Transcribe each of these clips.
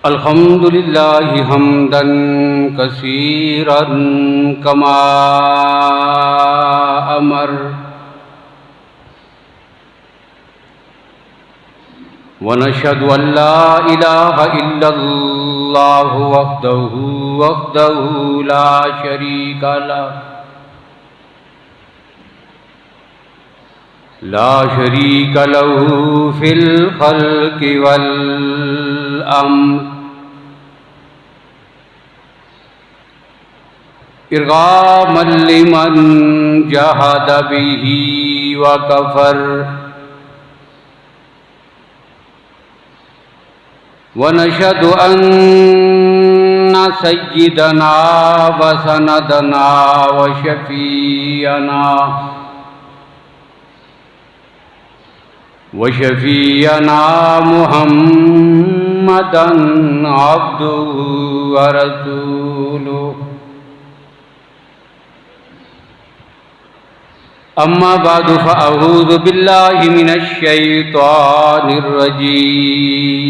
अल्हम्दुलिल्लाहि हम्दन कसीरन कमा अमर व नशहदु अल्ला इलाहा इल्लल्लाहु वहदहु ला शरीका लहु फिल खल्क़ि वल अम्र इरगामन लिमन जहद बिही व कफर व नशहदु अन्ना सय्यिदना व सनदना व शफीअना मुहम्मदन अब्दुहु व रसूलुहु अम्मा बादु फ़अऊज़ु बिल्लाहि मिनश शैतानिर रजीम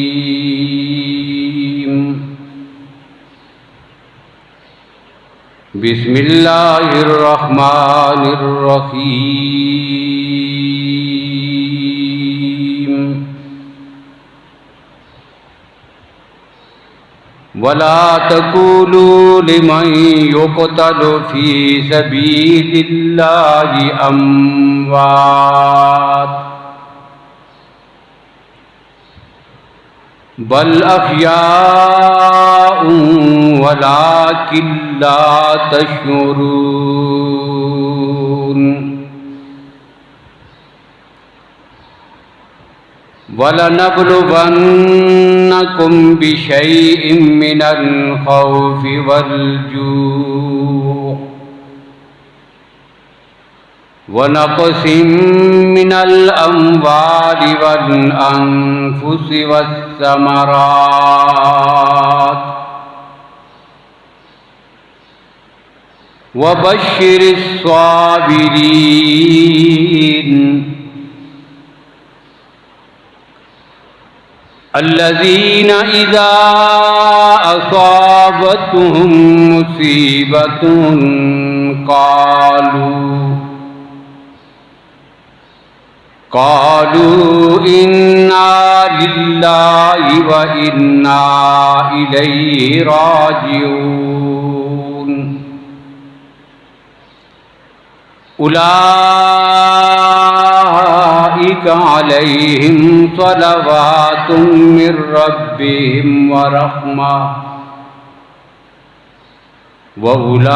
बिस्मिल्लाहिर रहमानिर रहीम वला तक़ूलू लिमन युक़तलु फ़ी सबीलिल्लाहि अम्वात बल अहयाउन वलाकिन ला तशऊरून वलनब्लुवन्नकुम बिशैइन मिनल खौफि वल जूअ व नक़सिम मिनल अम्वालि वल अनफुसि वस्समरात व बश्शिरिस साबिरीन अल्लज़ीना इज़ा असाबतहुम मुसीबतुन क़ालू इन्ना लिल्लाहि व इन्ना इलैहि राजिऊन उलाइका अलैहिम सलवातुम मिर रब्बिहिम व रहमा व उलाइका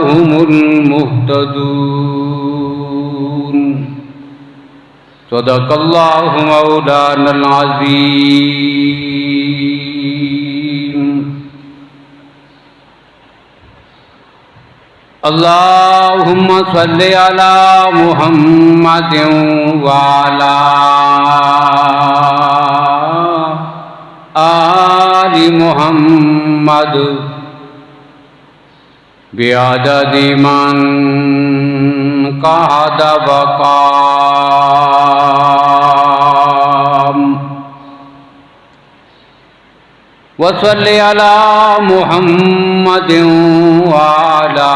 हुमुल मुहतदून सदक़ल्लाहु मौलानल अज़ीम। अल्लाहुम्मा सल्लि अला मुहम्मदिन व अला आलि मुहम्मद बिअददि मन क़अद व क़ाम व सल्लि अला मुहम्मदिन व अला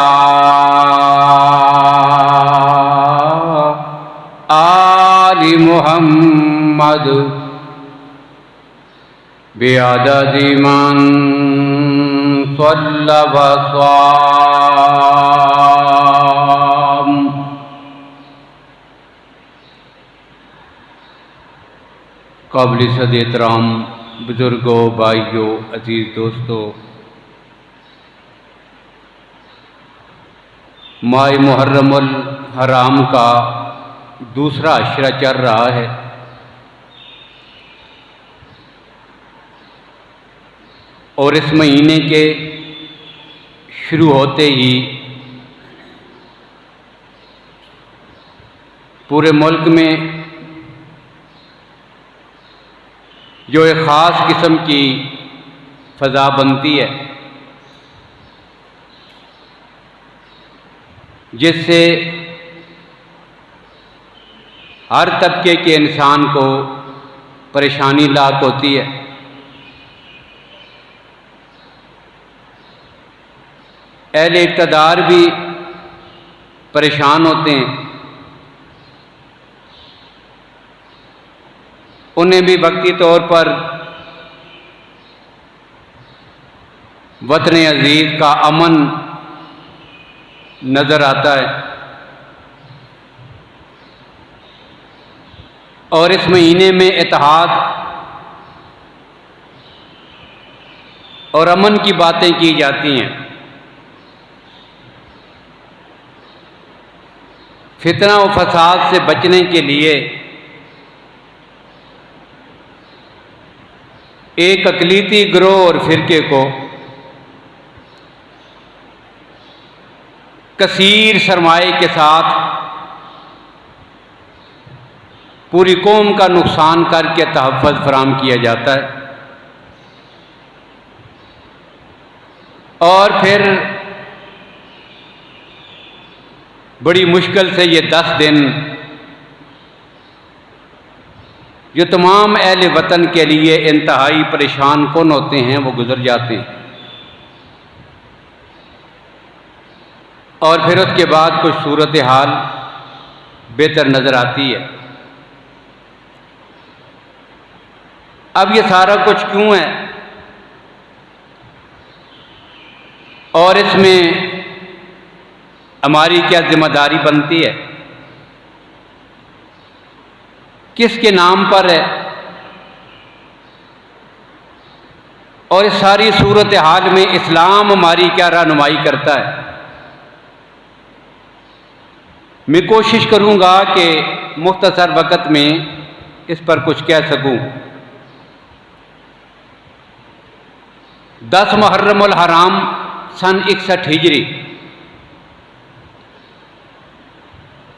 आलि मुहम्मद बिअददि मन सल्ला व साम। काबिल सद एहतराम बुजुर्गों, भाइयों, अजीज दोस्तों, माह मुहर्रमुल हराम का दूसरा अशरा चल रहा है और इस महीने के शुरू होते ही पूरे मुल्क में जो एक ख़ास किस्म की फ़ज़ा बनती है, जिससे हर तबके के इंसान को परेशानी लाक होती है। अहले इक़्तिदार भी परेशान होते हैं, उन्हें भी वक्ती तौर पर वतन अजीज़ का अमन नज़र आता है। और इस महीने में इत्तेहाद और अमन की बातें की जाती हैं। फितना और फसाद से बचने के लिए एक अक़लीती गिरोह और फ़िरके को कसीर सरमाए के साथ पूरी कौम का नुकसान करके तहफ़्फ़ुज़ फराहम किया जाता है। और फिर बड़ी मुश्किल से ये 10 दिन जो तमाम अहले वतन के लिए इंतहाई परेशान कौन होते हैं वो गुज़र जाते हैं। और फिर उसके बाद कुछ सूरत हाल बेहतर नज़र आती है। अब ये सारा कुछ क्यों है और इसमें हमारी क्या जिम्मेदारी बनती है, किसके नाम पर है, और इस सारी सूरत हाल में इस्लाम हमारी क्या रहनुमाई करता है। मैं कोशिश करूँगा कि मुख्तसर वक़्त में इस पर कुछ कह सकूँ। 10 मुहर्रमुल हराम सन 61 हिजरी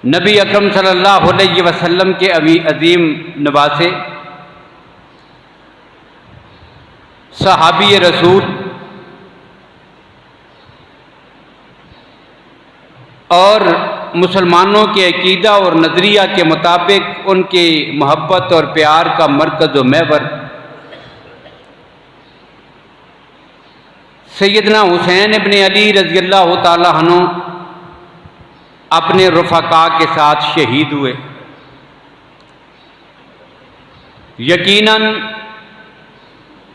नबी अकरम सल्लल्लाहु अलैहि वसल्लम के अजीम नवासे सहाबी रसूल और मुसलमानों के अकीदा और नज़रिया के मुताबिक उनकी मोहब्बत और प्यार का मरकज़ व महवर सैयदना हुसैन इब्न अली रज़ी अल्लाह ताला अन्हु अपने रुफ़क़ा के साथ शहीद हुए। यकीनन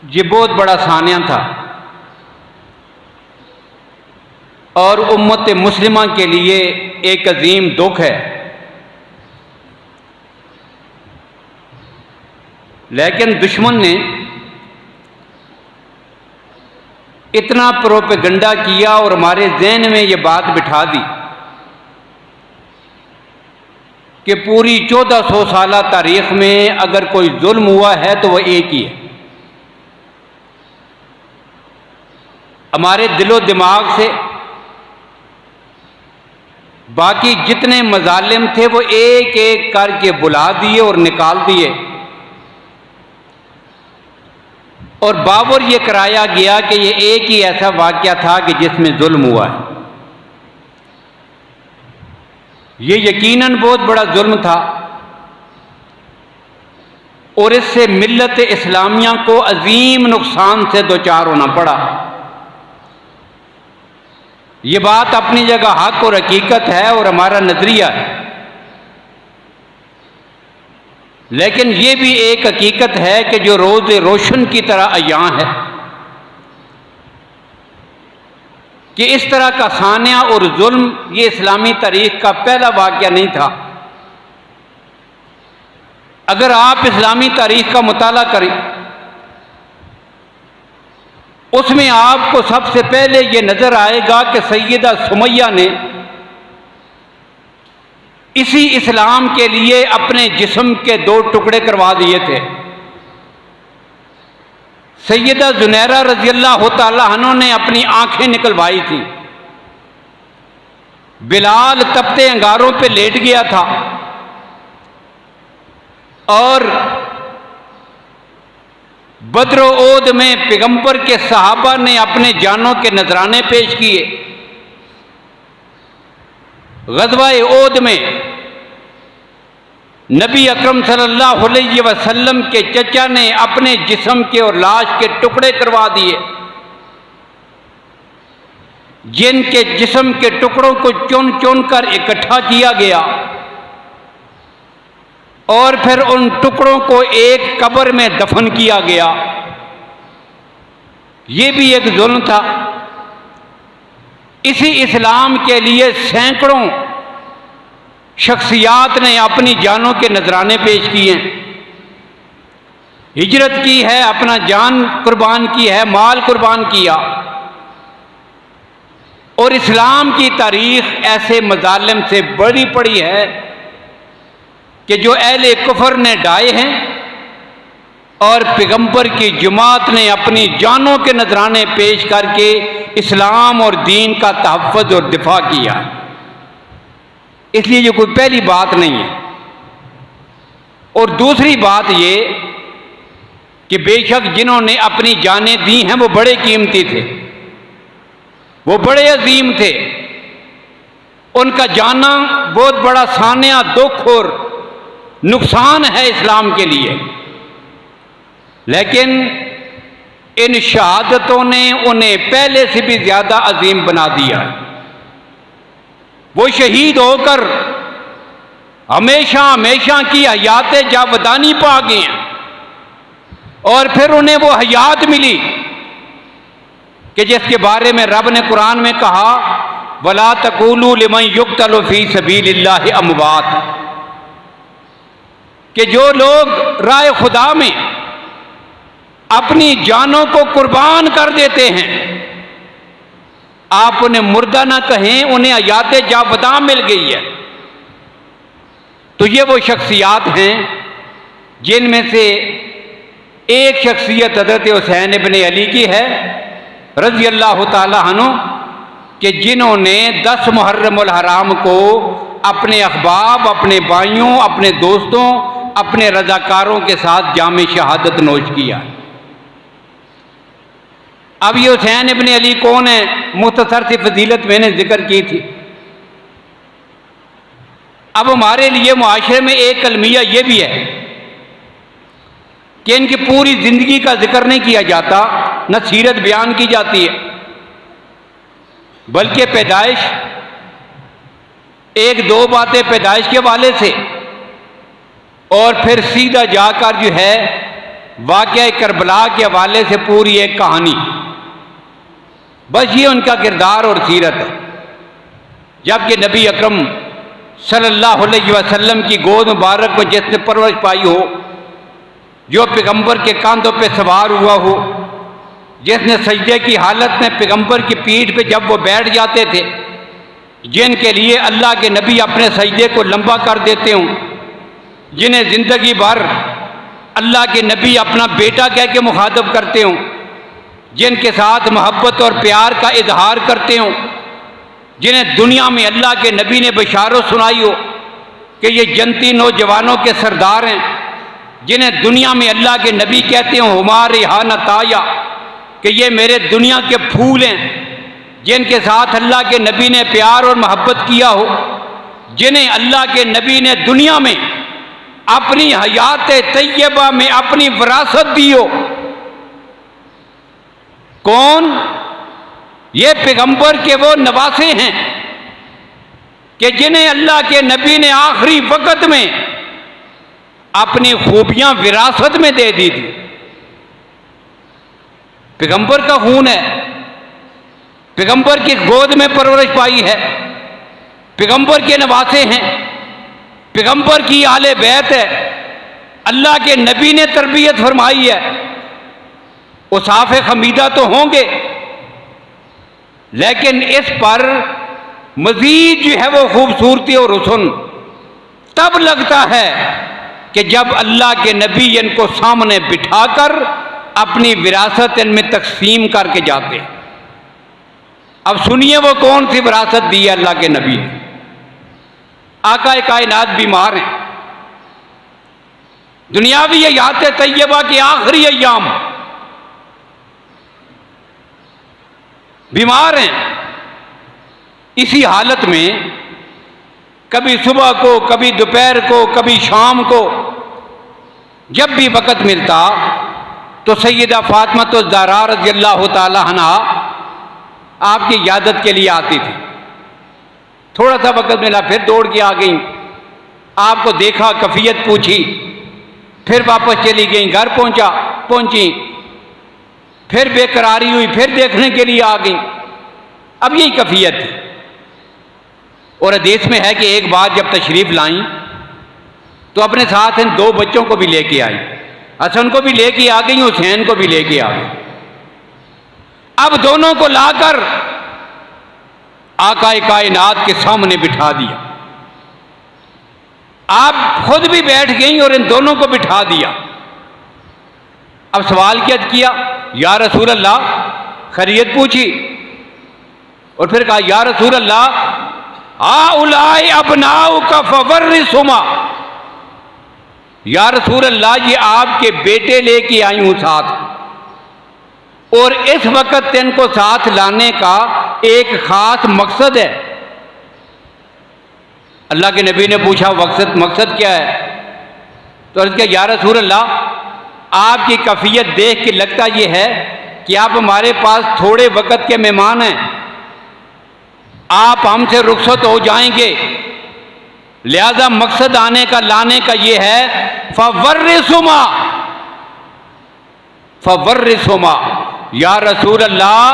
ये बहुत बड़ा सानिया था और उम्मत मुस्लिमा के लिए एक अजीम दुख है। लेकिन दुश्मन ने इतना प्रोपेगंडा किया और हमारे ज़हन में ये बात बिठा दी कि पूरी 1400 साल तारीख़ में अगर कोई जुल्म हुआ है तो वह एक ही है। हमारे दिलो दिमाग से बाकी जितने मजालिम थे वो एक एक करके बुला दिए और निकाल दिए, और बावर ये कराया गया कि ये एक ही ऐसा वाक़या था कि जिसमें जुल्म हुआ है। ये यकीनन बहुत बड़ा जुल्म था और इससे मिल्लत इस्लामिया को अजीम नुकसान से दोचार होना पड़ा। ये बात अपनी जगह हक और हकीकत है और हमारा नज़रिया है, लेकिन ये भी एक हकीकत है कि जो रोज़ रोशन की तरह अयां है कि इस तरह का सानिया और जुल्म ये इस्लामी तारीख़ का पहला वाक़या नहीं था। अगर आप इस्लामी तारीख़ का मुताला करें उसमें आपको सबसे पहले ये नज़र आएगा कि सैयदा सुमैया ने इसी इस्लाम के लिए अपने जिस्म के 2 टुकड़े करवा दिए थे। सैयदा जुनैरा रज़ी अल्लाह तआला अन्हा ने अपनी आंखें निकलवाई थी। बिलाल तपते अंगारों पे लेट गया था और बद्र ओद में पैगंबर के सहाबा ने अपने जानों के नजराने पेश किए। ग़ज़वा ओद में नबी अकरम सल्लल्लाहु अलैहि वसल्लम के चचा ने अपने जिस्म के और लाश के टुकड़े करवा दिए, जिनके जिस्म के टुकड़ों को चुन चुन कर इकट्ठा किया गया और फिर उन टुकड़ों को एक कब्र में दफन किया गया। ये भी एक जुल्म था। इसी इस्लाम के लिए सैकड़ों शख्सियात ने अपनी जानों के नजराने पेश किए, हिजरत की है, अपना जान कुर्बान की है, माल कुर्बान किया। और इस्लाम की तारीख ऐसे मजालिम से बड़ी पड़ी है कि जो अहले कुफर ने ढाए हैं और पैगंबर की जमात ने अपनी जानों के नजराने पेश करके इस्लाम और दीन का तहफ़्फ़ुज़ और दिफा किया। इसलिए ये कोई पहली बात नहीं है। और दूसरी बात ये कि बेशक जिन्होंने अपनी जानें दी हैं वो बड़े कीमती थे, वो बड़े अजीम थे। उनका जाना बहुत बड़ा सानिया दुख और नुकसान है इस्लाम के लिए, लेकिन इन शहादतों ने उन्हें पहले से भी ज्यादा अजीम बना दिया। वो शहीद होकर हमेशा हमेशा की हयात जावदानी पा गए हैं और फिर उन्हें वो हयात मिली कि जिसके बारे में रब ने कुरान में कहा, वला तकूलू लिमन युक्तलु फी सबीलिल्लाहि अमवात, कि जो लोग राह खुदा में अपनी जानों को कुर्बान कर देते हैं, आप उन्हें मुर्दा ना कहें, उन्हें हयात जावदा मिल गई है। तो ये वो शख्सियात हैं जिनमें से एक शख्सियत हज़रत हुसैन इब्न अली की है रज़ी अल्लाह ताला अन्हु, कि जिन्होंने 10 मुहर्रमुल हराम को अपने अहबाब, अपने भाइयों, अपने दोस्तों, अपने रजाकारों के साथ जामे शहादत नोश किया। अब ये हुसैन इब्न अली कौन है? मुख्तसर सी फजीलत मैंने जिक्र की थी। अब हमारे लिए मुआशरे में एक अलमिया ये भी है कि इनकी पूरी जिंदगी का जिक्र नहीं किया जाता, न सीरत बयान की जाती है, बल्कि पैदाइश, एक दो बातें पैदाइश के हवाले से और फिर सीधा जाकर जो है वाक़या करबला के हवाले से पूरी एक कहानी। बस ये उनका किरदार और सीरत है। जबकि नबी अकरम सल्लल्लाहु अलैहि वसल्लम की गोद मुबारक को जिसने परवरिश पाई हो, जो पैगंबर के कांधों पे सवार हुआ हो, जिसने सजदे की हालत में पैगंबर की पीठ पे जब वो बैठ जाते थे, जिनके लिए अल्लाह के नबी अपने सजदे को लंबा कर देते हों, जिन्हें ज़िंदगी भर अल्लाह के नबी अपना बेटा कह के मुखातब करते हों, जिनके साथ मोहब्बत और प्यार का इजहार करते हों, जिन्हें दुनिया में अल्लाह के नबी ने बशारत सुनाई हो कि ये जन्नती नौजवानों के सरदार हैं, जिन्हें दुनिया में अल्लाह के नबी कहते हो हमारे हान ताया, कि ये मेरे दुनिया के फूल हैं, जिनके साथ अल्लाह के नबी ने प्यार और मोहब्बत किया हो, जिन्हें अल्लाह के नबी ने दुनिया में अपनी हयात तैयबा में अपनी विरासत दी हो। कौन? ये पैगंबर के वो नवासे हैं कि जिन्हें अल्लाह के नबी ने आखिरी वक्त में अपनी खूबियां विरासत में दे दी थी। पैगंबर का खून है, पैगंबर की गोद में परवरिश पाई है, पैगंबर के नवासे हैं, पैगंबर की आले बैत है, अल्लाह के नबी ने तरबियत फरमाई है। उसाफ़े खमीदा तो होंगे, लेकिन इस पर मजीद जो है वो खूबसूरती और हुस्न तब लगता है कि जब अल्लाह के नबी इनको सामने बिठाकर अपनी विरासत इनमें तकसीम करके जाते हैं। अब सुनिए वो कौन सी विरासत दी है अल्लाह के नबी ने। आका कायनात बीमार हैं, दुनियावी हयात तैयबा के आखिरी अय्याम बीमार हैं। इसी हालत में कभी सुबह को, कभी दोपहर को, कभी शाम को, जब भी वक़्त मिलता तो सैयदा फातिमा तो ज़हरा रज़ियल्लाहु ताला अन्हा आपकी इयादत के लिए आती थी। थोड़ा सा वक़्त मिला फिर दौड़ के आ गई, आपको देखा, कैफियत पूछी, फिर वापस चली गई, घर पहुंची, फिर बेकरारी हुई, फिर देखने के लिए आ गई। अब यही कैफियत थी। और हदीस में है कि एक बार जब तशरीफ़ लाई तो अपने साथ इन 2 बच्चों को भी लेके आई, हसन को भी लेके आ गई, हुसैन को भी लेके आ गई। अब दोनों को लाकर आकाए कायनात के सामने बिठा दिया। आप खुद भी बैठ गई और इन दोनों को बिठा दिया। अब सवाल क्या किया, या रसूल अल्लाह, खैरियत पूछी और फिर कहा, या रसूल अल्लाह, आउलाए अबनाउ का फवर्रिसुमा, या रसूल अल्लाह, ये आपके बेटे लेके आई हूं साथ, और इस वक्त इनको साथ लाने का एक खास मकसद है। अल्लाह के नबी ने पूछा, मकसद क्या है? तो अर्ज़ किया, या रसूल अल्लाह, आपकी कैफियत देख के लगता यह है कि आप हमारे पास थोड़े वक्त के मेहमान हैं, आप हमसे रुखसत हो जाएंगे, लिहाजा मकसद आने का, लाने का यह है, फवर्रिसुमा, या रसूल अल्लाह,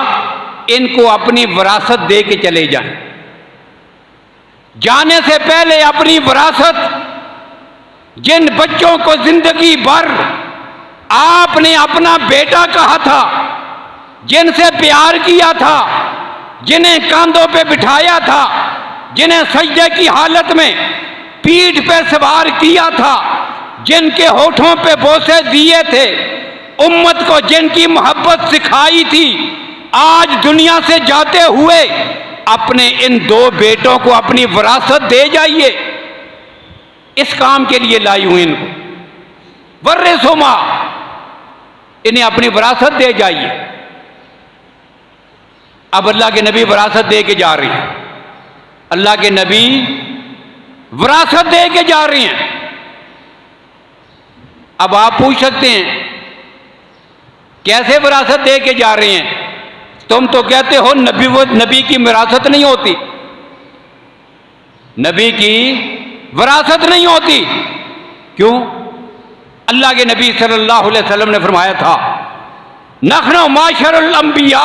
इनको अपनी विरासत दे के चले जाएं। जाने से पहले अपनी विरासत, जिन बच्चों को जिंदगी भर आपने अपना बेटा कहा था, जिनसे प्यार किया था, जिन्हें कंधों पे बिठाया था, जिन्हें सजदे की हालत में पीठ पे सवार किया था, जिनके होठों पे बोसे दिए थे, उम्मत को जिनकी मोहब्बत सिखाई थी, आज दुनिया से जाते हुए अपने इन 2 बेटों को अपनी विरासत दे जाइए। इस काम के लिए लाई हूं इनको, वर्रिसुमा, इन्हें अपनी विरासत दे जाइए। अब अल्लाह के नबी विरासत दे के जा रहे हैं, अल्लाह के नबी विरासत दे के जा रहे हैं। अब आप पूछ सकते हैं, कैसे विरासत दे के जा रहे हैं? तुम तो कहते हो नबी की विरासत नहीं होती, नबी की विरासत नहीं होती। क्यों? अल्लाह के नबी सल्लल्लाहु अलैहि वसल्लम ने फरमाया था, नखनो माशरुल अंबिया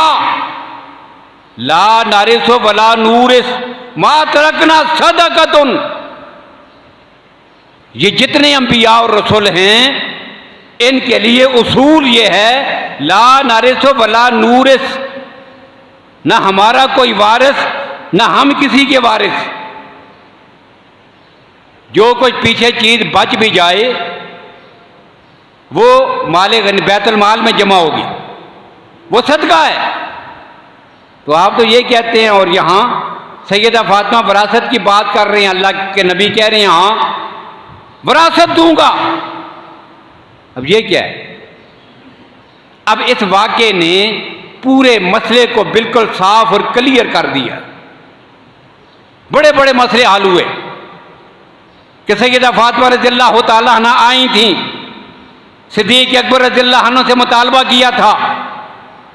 ला नारिसु वला नूरिस मा तरकना सदकतुन। ये जितने अंबिया और रसूल हैं, इनके लिए उसूल ये है, ला नारिसु वला नूरिस, ना हमारा कोई वारिस, ना हम किसी के वारिस। जो कुछ पीछे चीज बच भी जाए वो माले बैतुल माल में जमा होगी, वो सदका है। तो आप तो ये कहते हैं, और यहां सैयदा फातिमा विरासत की बात कर रहे हैं, अल्लाह के नबी कह रहे हैं हाँ विरासत दूंगा। अब ये क्या है? अब इस वाक़े ने पूरे मसले को बिल्कुल साफ और क्लियर कर दिया। बड़े बड़े मसले हल हुए कि सैयदा फातिमा रज़ियल्लाहु ताला अन्हा आई थी, सिद्दीक़ अकबर रज़ियल्लाहु अन्हु से मुतालबा किया था,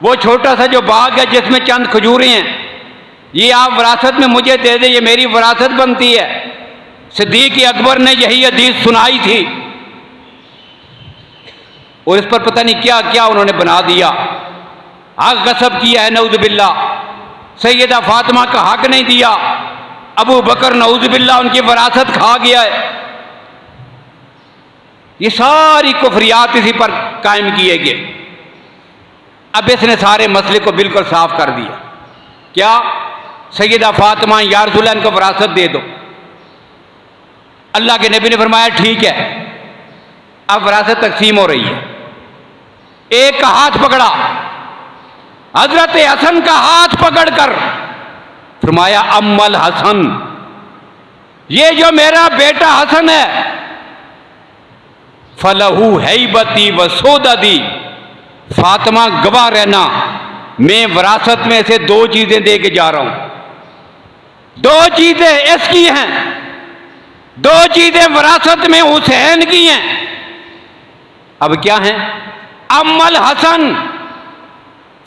वो छोटा सा जो बाग है जिसमें चंद खजूरें हैं, ये आप विरासत में मुझे दे दे, ये मेरी विरासत बनती है। सिद्दीक़ अकबर ने यही हदीस सुनाई थी और इस पर पता नहीं क्या क्या उन्होंने बना दिया, हक गसब किया है, नऊज़ बिल्लाह। सैयदा फातिमा का हक नहीं दिया, अबू बकर नऊज़ बिल्लाह उनकी विरासत खा गया है। ये सारी कुफरियात इसी पर कायम किए गए। अब इसने सारे मसले को बिल्कुल साफ कर दिया। क्या? सैयदा फातिमा या रसूल अल्लाह इनको विरासत दे दो। अल्लाह के नबी ने फरमाया ठीक है। अब विरासत तकसीम हो रही है। एक का हाथ पकड़ा, हजरत हसन का हाथ पकड़कर फरमाया अम्मल हसन, ये जो मेरा बेटा हसन है, फलहू हैबती व सोददी, फातिमा गवाह रहना, मैं विरासत में से 2 चीजें दे के जा रहा हूं। 2 चीजें इसकी हैं, दो चीजें विरासत में हुसैन की हैं। अब क्या है? अमल हसन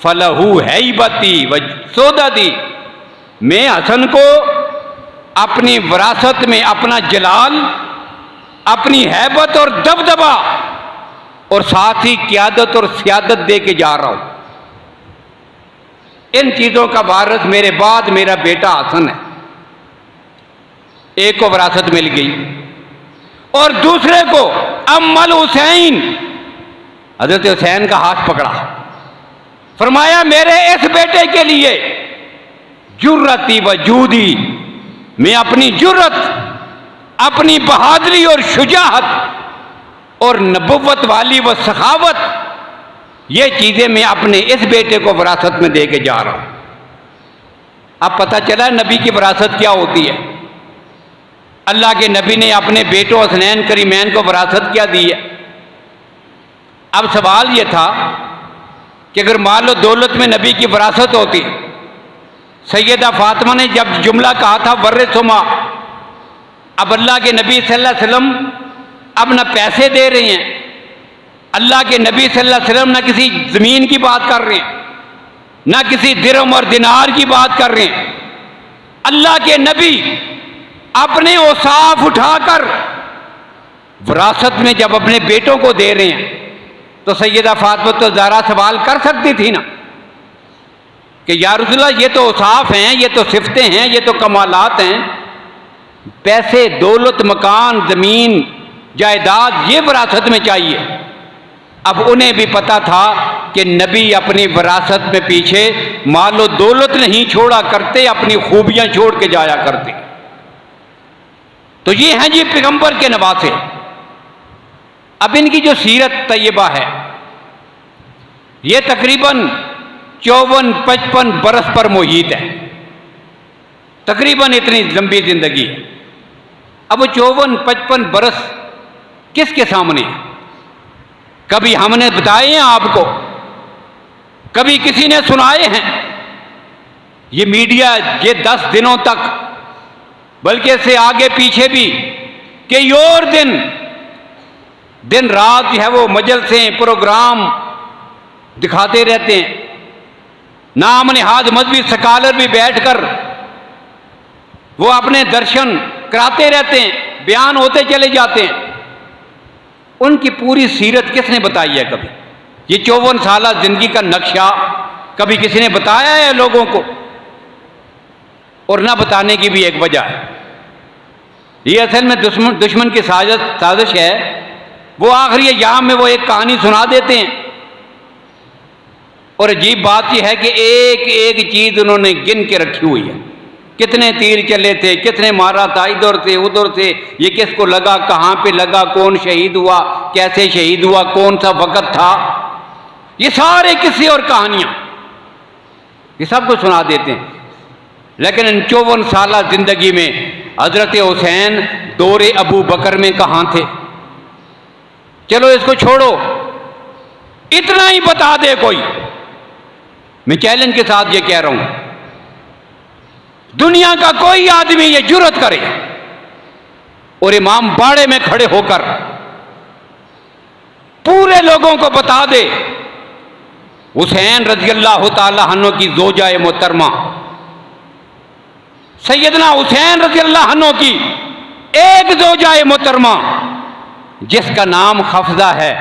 फलहू हैबती व सोदती। मैं हसन को अपनी विरासत में अपना जलाल, अपनी हैबत और दबदबा और साथ ही क़यादत और सियादत दे के जा रहा हूं। इन चीजों का वारिस मेरे बाद मेरा बेटा हसन है। एक को विरासत मिल गई और दूसरे को अम्मल हुसैन, हजरत हुसैन का हाथ पकड़ा, फरमाया मेरे इस बेटे के लिए जुर्रती वजूदी, मैं अपनी जुर्रत, अपनी बहादुरी और शुजाअत और नबुव्वत वाली व सखावत, ये चीजें मैं अपने इस बेटे को विरासत में दे के जा रहा हूं। अब पता चला नबी की विरासत क्या होती है। अल्लाह के नबी ने अपने बेटों हसनैन करीमैन को विरासत क्या दी है। अब सवाल यह था कि अगर मान लो दौलत में नबी की विरासत होती, सैयदा फातिमा ने जब जुमला कहा था वर्रिसुमा, अब अल्लाह के नबी सल्लल्लाहु अलैहि वसल्लम अब न पैसे दे रहे हैं, अल्लाह के नबी सल्लल्लाहु अलैहि वसल्लम न किसी जमीन की बात कर रहे हैं, न किसी दिरहम और दिनार की बात कर रहे हैं। अल्लाह के नबी अपने औसाफ उठाकर विरासत में जब अपने बेटों को दे रहे हैं, तो सैयदा फातिमा तो ज़हरा सवाल कर सकती थी ना कि या रसूलल्लाह, ये तो औसाफ हैं, ये तो सिफतें हैं, ये तो कमालात हैं, पैसे, दौलत, मकान, ज़मीन, जायदाद, ये विरासत में चाहिए। अब उन्हें भी पता था कि नबी अपनी विरासत में पीछे मालो दौलत नहीं छोड़ा करते, अपनी खूबियां छोड़ के जाया करते। तो ये हैं जी पैगंबर के नवासे। अब इनकी जो सीरत तैयबा है, ये तकरीबन 54-55 बरस पर मुहीत है, तकरीबन इतनी लंबी जिंदगी है। अब वो 54-55 बरस किसके सामने है? कभी हमने बताए हैं आपको, कभी किसी ने सुनाए हैं? ये मीडिया ये 10 दिनों तक, बल्कि इससे आगे पीछे भी कई और दिन रात जो है वो मजलिसें, प्रोग्राम दिखाते रहते हैं। नाम निहाद मजहबी स्कॉलर भी बैठकर वो अपने दर्शन कराते रहते हैं, बयान होते चले जाते हैं। उनकी पूरी सीरत किसने बताई है? कभी ये 54 साल जिंदगी का नक्शा कभी किसी ने बताया है लोगों को? और ना बताने की भी एक वजह है, ये असल में दुश्मन की साजिश है। वो आखिरी अय्याम में वो एक कहानी सुना देते हैं, और अजीब बात यह है कि एक एक चीज उन्होंने गिन के रखी हुई है। कितने तीर चले थे, कितने मारा था, इधर से उधर से, ये किसको लगा, कहाँ पे लगा, कौन शहीद हुआ, कैसे शहीद हुआ, कौन सा वक्त था, ये सारे किस्से और कहानियां ये सब कुछ सुना देते हैं। लेकिन इन 54 साल जिंदगी में हजरत हुसैन दौरे अबू बकर में कहाँ थे? चलो इसको छोड़ो, इतना ही बता दे कोई, मैं चैलेंज के साथ ये कह रहा हूं, दुनिया का कोई आदमी ये जुर्रत करे और इमाम बाड़े में खड़े होकर पूरे लोगों को बता दे हुसैन रज़ियल्लाहु ताला अन्हु की ज़ौजाए मोहतरमा सैयदना हुसैन रज़ियल्लाहु अन्हु की एक ज़ौजाए मोहतरमा जिसका नाम हफ्जा है,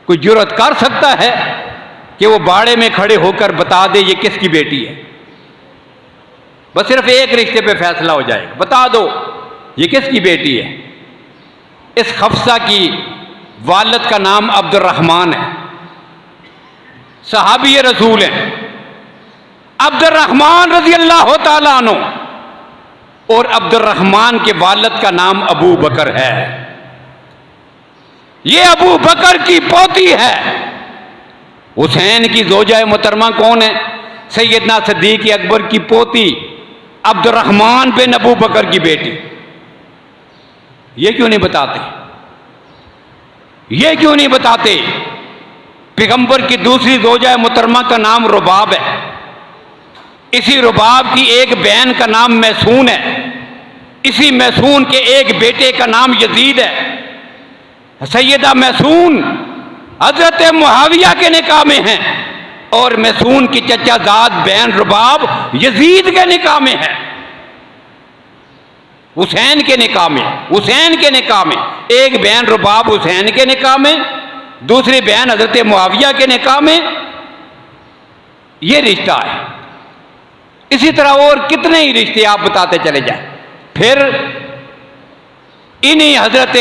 कोई जुर्रत कर सकता है कि वो बाड़े में खड़े होकर बता दे ये किसकी बेटी है? बस सिर्फ एक रिश्ते पे फैसला हो जाएगा, बता दो ये किसकी बेटी है। इस हफ्सा की वालिद का नाम अब्दुर्रहमान है, सहाबी रसूल हैं। अब्दुर्रहमान रज़ियल्लाहु ताला अन्हु, और अब्दुर्रहमान के वालिद का नाम अबू बकर है। ये अबू बकर की पोती है। हुसैन की ज़ौजाए मोहतरमा कौन है? सैयदना सिद्दीक़ अकबर की पोती अब्दुर्रहमान बिन अबू बकर की बेटी। ये क्यों नहीं बताते? ये क्यों नहीं बताते? पैगंबर की दूसरी ज़ौजाए मोहतरमा का नाम रुबाब है। इसी रुबाब की एक बहन का नाम मैसून है। इसी मैसून के एक बेटे का नाम यजीद है। सैयदा मैसून हजरत मुआविया के निकाह में हैं और मैसून की चचाजाद बहन रुबाब यजीद के निकाह में है। हुसैन के निकाह में, हुसैन के निकाह में एक बहन रुबाब हुसैन के निकाह में, दूसरी बहन हजरत मुआविया के निकाह में। यह रिश्ता है। इसी तरह और कितने ही रिश्ते आप बताते चले जाए। फिर इन्हीं हजरत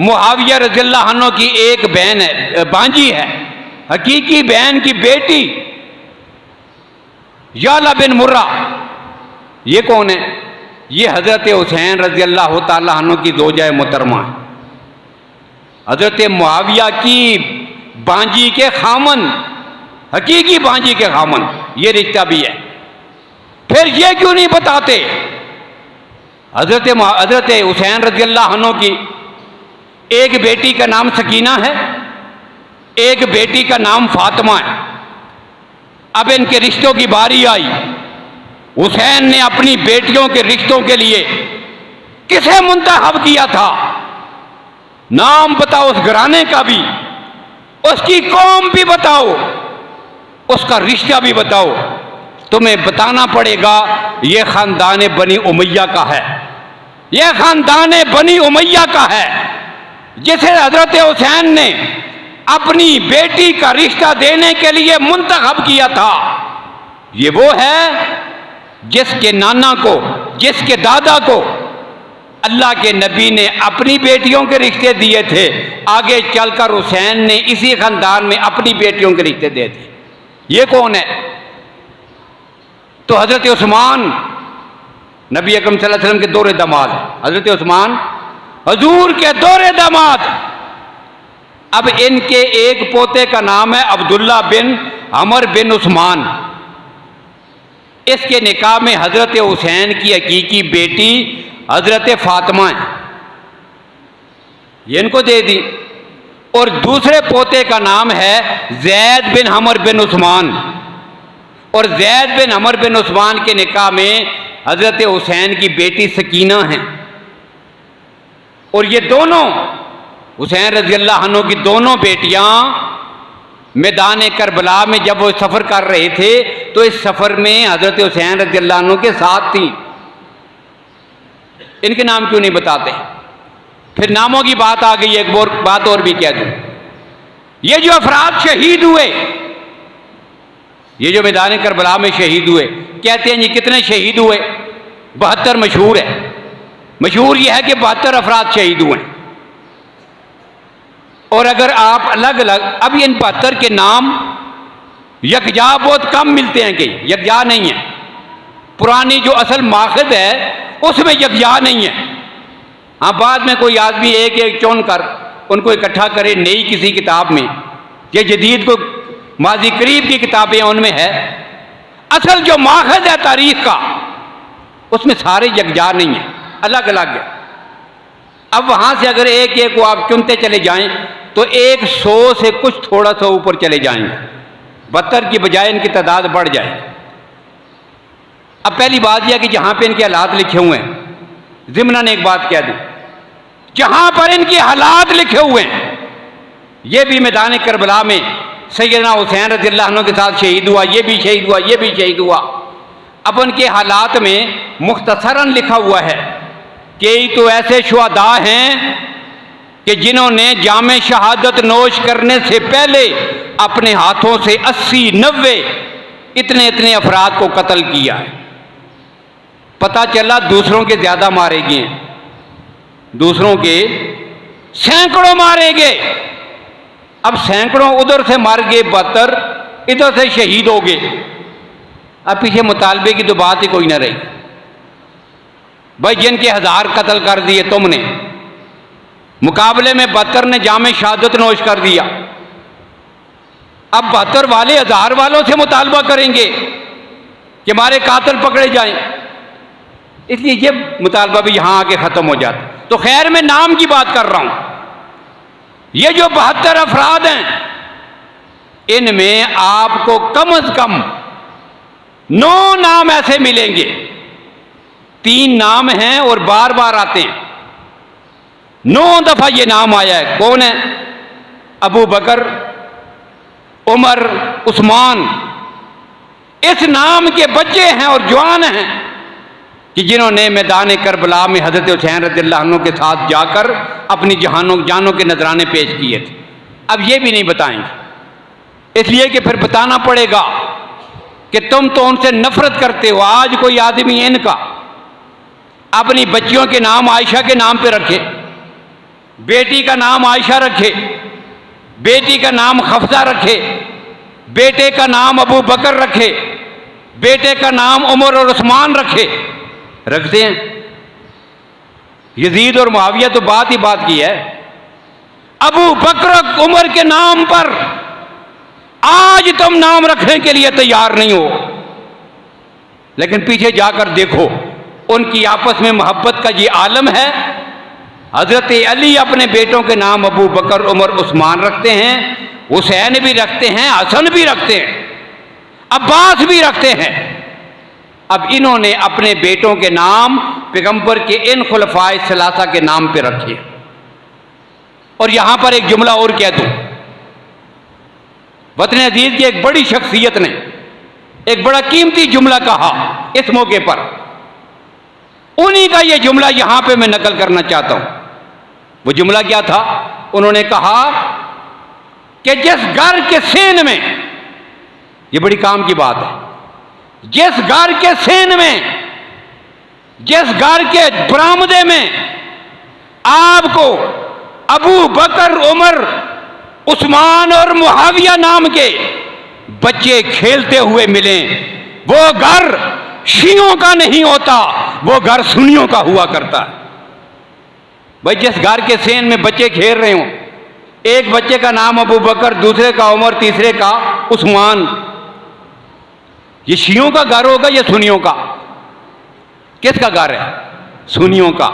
मुआविया रज़ियल्लाहु अन्हु की एक बहन है, बांजी है, हकीकी बहन की बेटी याला बिन मुर्रा। ये कौन है? ये हजरत हुसैन रज़ियल्लाहु ताला अन्हु की ज़ौजा मुहतरमा है। हजरत मुआविया की बांजी के खामन, हकीकी बांजी के खामन, ये रिश्ता भी है। फिर ये क्यों नहीं बताते हजरत हुसैन रज़ियल्लाहु अन्हु की एक बेटी का नाम सकीना है, एक बेटी का नाम फातिमा है। अब इनके रिश्तों की बारी आई। हुसैन ने अपनी बेटियों के रिश्तों के लिए किसे मुंतखब किया था? नाम बताओ उस घराने का भी, उसकी कौम भी बताओ, उसका रिश्ता भी बताओ। तुम्हें बताना पड़ेगा यह खानदान बनी उमैया का है, यह खानदान बनी उमैया का है, जिसे हजरत हुसैन ने अपनी बेटी का रिश्ता देने के लिए मुंतखब किया था। ये वो है जिसके नाना को, जिसके दादा को अल्लाह के नबी ने अपनी बेटियों के रिश्ते दिए थे। आगे चलकर हुसैन ने इसी खानदान में अपनी बेटियों के रिश्ते दे दिए। ये कौन है? तो हजरत उस्मान नबी अकरम सल्लल्लाहु अलैहि वसल्लम के दोहरे दामाद है। हजरत उस्मान हजूर के दोहरे दामाद। अब इनके एक पोते का नाम है अब्दुल्ला बिन अमर बिन उस्मान। इसके निकाह में हजरत हुसैन की हकीकी बेटी हजरत फातिमा है, ये इनको दे दी। और दूसरे पोते का नाम है जैद बिन अमर बिन उस्मान, और जैद बिन अमर बिन उस्मान के निकाह में हजरत हुसैन की बेटी सकीना है। और ये दोनों हुसैन रज़ियल्लाहु अन्हु की दोनों बेटियां मैदान करबला में जब वो सफ़र कर रहे थे तो इस सफ़र में हजरत हुसैन रज़ियल्लाहु अन्हु के साथ थी। इनके नाम क्यों नहीं बताते? फिर नामों की बात आ गई। एक बात और भी कह दूं, ये जो अफराद शहीद हुए, ये जो मैदान करबला में शहीद हुए, कहते हैं जी कितने शहीद हुए? 72 मशहूर है। मशहूर यह है कि 72 अफराद शहीद हुए। और अगर आप अलग अलग, अब इन 72 के नाम यकजा बहुत कम मिलते हैं, कि यकजा नहीं है। पुरानी जो असल माखद है उसमें यकजा नहीं है। हाँ, बाद में कोई आदमी एक एक चुन कर उनको इकट्ठा करे नई किसी किताब में, ये जदीद को माजी करीब की किताबें उनमें है। असल जो माखद है तारीख का, उसमें सारे यकजा नहीं है, अलग अलग है। अब वहां से अगर एक एक को आप चुनते चले जाएं तो 100 से कुछ थोड़ा सा ऊपर चले जाएंगे, 72 की बजाय इनकी तादाद बढ़ जाए। अब पहली बात यह कि जहां पे इनके हालात लिखे हुए हैं, ज़िम्ना ने एक बात कह दी, जहां पर इनके हालात लिखे हुए हैं, ये भी मैदान करबला में सैयदना हुसैन रज़ियल्लाहु अन्हु के साथ शहीद हुआ, ये भी शहीद हुआ, ये भी शहीद हुआ। अब उनके हालात में मुख्तसरन लिखा हुआ है कि तो ऐसे शुहदा हैं कि जिन्होंने जामे शहादत नोश करने से पहले अपने हाथों से 80-90 इतने इतने अफराद को कत्ल किया है। पता चला दूसरों के ज्यादा मारे गए, दूसरों के सैकड़ों मारे गए। अब सैकड़ों उधर से मार गए, 72 इधर से शहीद हो गए। अब पीछे मुतालबे की तो बात ही कोई ना रही। भाई जिनके 1000 कत्ल कर दिए तुमने, मुकाबले में 72 ने जामे शहादत नोश कर दिया। अब 72 वाले 1000 वालों से मुतालबा करेंगे कि हमारे कातिल पकड़े जाएं, इसलिए ये मुतालबा भी यहां आके खत्म हो जाता। तो खैर मैं नाम की बात कर रहा हूं। ये जो 72 अफराद हैं, इनमें आपको कम से कम 9 नाम ऐसे मिलेंगे 3 नाम हैं और बार बार आते हैं। 9 दफा ये नाम आया है। कौन है? अबू बकर, उमर, उस्मान। इस नाम के बच्चे हैं और जवान हैं कि जिन्होंने मैदान करबला में हजरत हुसैन रज़ियल्लाहु अन्हु के साथ जाकर अपनी जानों के नजराने पेश किए थे। अब ये भी नहीं बताएंगे, इसलिए कि फिर बताना पड़ेगा कि तुम तो उनसे नफरत करते हो। आज कोई आदमी इनका अपनी बच्चियों के नाम आयशा के नाम पे रखे, बेटी का नाम आयशा रखे, बेटी का नाम हफ्सा रखे, बेटे का नाम अबू बकर रखे, बेटे का नाम उमर और उस्मान रखते हैं। यजीद और मुआविया तो बात ही बात की है। अबू बकर उमर के नाम पर आज तुम नाम रखने के लिए तैयार नहीं हो, लेकिन पीछे जाकर देखो उनकी आपस में मोहब्बत का ये आलम है। हजरत अली अपने बेटों के नाम अबू बकर, उमर, उस्मान रखते हैं, हुसैन भी रखते हैं, हसन भी रखते हैं, अब्बास भी रखते हैं। अब इन्होंने अपने बेटों के नाम पैगंबर के इन खुलफाए सलासा के नाम पे रखे। और यहां पर एक जुमला और कह दूं, वतन अजीज की एक बड़ी शख्सियत ने एक बड़ा कीमती जुमला कहा इस मौके पर। उन्हीं का यह जुमला यहां पे मैं नकल करना चाहता हूं। वो जुमला क्या था? उन्होंने कहा कि जिस घर के सेन में, यह बड़ी काम की बात है, जिस घर के सेन में, जिस घर के बरामदे में आपको अबू बकर, उमर, उस्मान और मुआविया नाम के बच्चे खेलते हुए मिले, वो घर शियों का नहीं होता, वो घर सुन्नियों का हुआ करता है। भाई जिस घर के सेन में बच्चे खेल रहे हो, एक बच्चे का नाम अबू बकर, दूसरे का उमर, तीसरे का उस्मान, ये शियों का घर होगा या सुन्नियों का? किसका घर है? सुन्नियों का।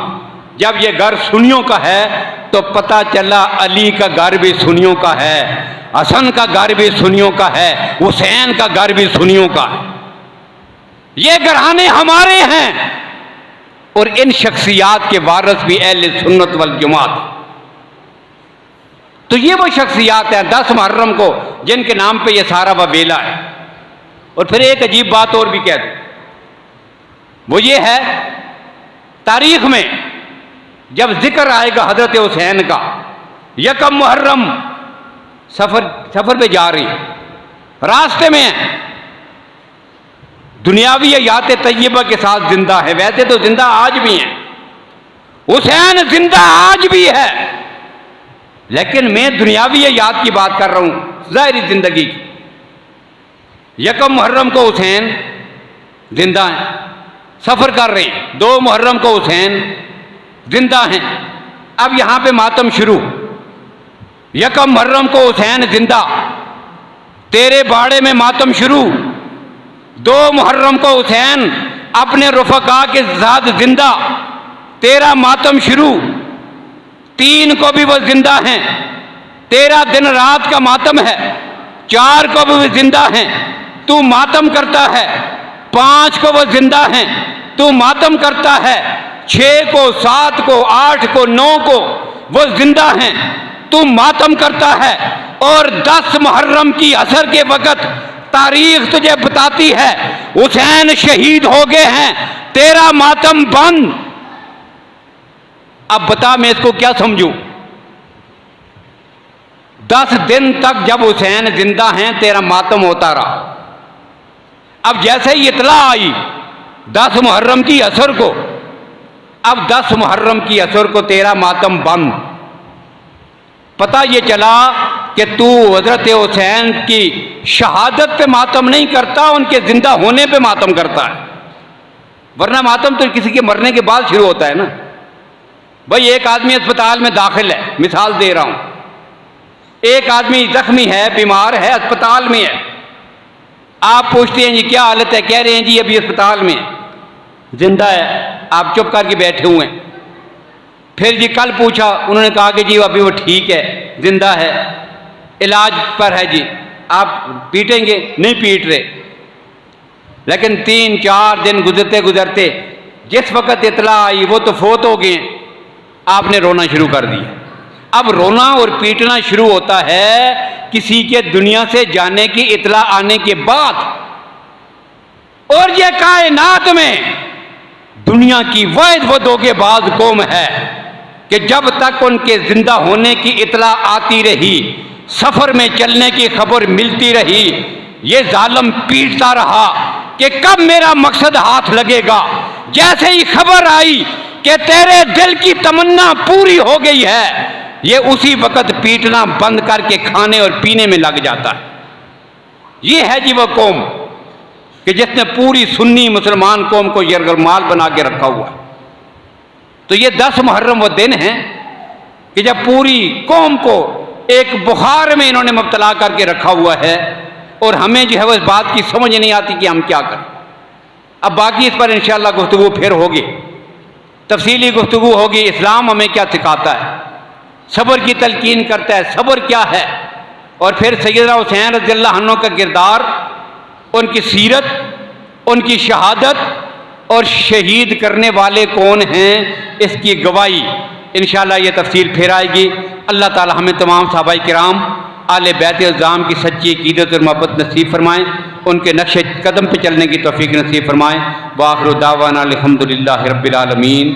जब ये घर सुन्नियों का है तो पता चला अली का घर भी सुन्नियों का है, हसन का घर भी सुन्नियों का है, हुसैन का घर भी सुन्नियों का है। ये घराने हमारे हैं और इन शख्सियात के वारिस भी अहले सुन्नत वल जमात। तो ये वो शख्सियात हैं 10 मुहर्रम को जिनके नाम पे ये सारा वबेला है। और फिर एक अजीब बात और भी कह दूं, वो ये है तारीख में जब जिक्र आएगा हजरत हुसैन का, यकम मुहर्रम सफर पे जा रही, रास्ते में है, दुनियावी हयात तैयबा के साथ जिंदा है। वैसे तो जिंदा आज भी है, हुसैन जिंदा आज भी है, लेकिन मैं दुनियावी हयात की बात कर रहा हूं, ज़ाहिरी जिंदगी की। यकम मुहर्रम को हुसैन जिंदा है, सफर कर रहे हैं। 2 मुहर्रम को हुसैन जिंदा हैं। अब यहां पे मातम शुरू। यकम मुहर्रम को हुसैन जिंदा, तेरे बाड़े में मातम शुरू। 2 मुहर्रम को हुसैन अपने रुफका के साथ जिंदा, तेरा मातम शुरू। 3 को भी वो जिंदा हैं, तेरा दिन रात का मातम है। 4 को भी वो जिंदा हैं, तू मातम करता है। 5 को वो जिंदा हैं, तू मातम करता है। 6 को, 7 को, 8 को, 9 को वो जिंदा हैं, तू मातम करता है। और 10 मुहर्रम की असर के वक़्त तारीख तुझे बताती है हुसैन शहीद हो गए हैं, तेरा मातम बंद। अब बता मैं इसको क्या समझूं? 10 दिन तक जब हुसैन जिंदा हैं तेरा मातम होता रहा। अब जैसे ही इतला आई 10 मुहर्रम की असर को, अब 10 मुहर्रम की असर को तेरा मातम बंद। पता ये चला कि तू हजरत हुसैन की शहादत पे मातम नहीं करता, उनके जिंदा होने पे मातम करता है। वरना मातम तो किसी के मरने के बाद शुरू होता है ना। भाई एक आदमी अस्पताल में दाखिल है, मिसाल दे रहा हूं, एक आदमी जख्मी है, बीमार है, अस्पताल में है। आप पूछते हैं जी क्या हालत है? कह रहे हैं जी अभी अस्पताल में जिंदा है। आप चुप करके बैठे हुए हैं। फिर जी कल पूछा, उन्होंने कहा कि जी अभी वो ठीक है, जिंदा है, इलाज पर है जी, आप पीटेंगे? नहीं पीट रहे। लेकिन 3-4 दिन गुजरते गुजरते जिस वक़्त इतला आई वो तो फोत हो गए, आपने रोना शुरू कर दिया। अब रोना और पीटना शुरू होता है किसी के दुनिया से जाने की इतला आने के बाद। और ये कायनात में दुनिया की वाहिद वो धोखेबाज कौम है कि जब तक उनके जिंदा होने की इतला आती रही, सफर में चलने की खबर मिलती रही, ये जालिम पीटता रहा कि कब मेरा मकसद हाथ लगेगा। जैसे ही खबर आई कि तेरे दिल की तमन्ना पूरी हो गई है, ये उसी वक्त पीटना बंद करके खाने और पीने में लग जाता है। ये है जी वो कौम कि जिसने पूरी सुन्नी मुसलमान कौम को यरगमाल बना के रखा हुआ है। तो ये 10 मुहर्रम वो दिन है कि जब पूरी कौम को एक बुखार में इन्होंने मुब्तला करके रखा हुआ है और हमें जो है वो इस बात की समझ नहीं आती कि हम क्या करें। अब बाकी इस पर इंशाअल्लाह गुफ्तगू फिर होगी, तफसीली गुफ्तगू होगी। इस्लाम हमें क्या सिखाता है, सब्र की तलकीन करता है, सब्र क्या है, और फिर सैयदना हुसैन रज़ियल्लाहु अन्हु का किरदार, उनकी सीरत, उनकी शहादत और शहीद करने वाले कौन हैं, इसकी गवाही इंशाअल्लाह ये तफसील फिर आएगी। अल्लाह ताला हमें तमाम सहाबाए किराम आले बैत इल्ज़ाम की सच्ची अक़ीदत और मोहब्बत नसीब फरमाएँ, उनके नक्शे कदम पर चलने की तौफ़ीक़ नसीब फरमाएँ। व आख़िरु दावाना अल्हम्दुलिल्लाहि रब्बिल आलमीन।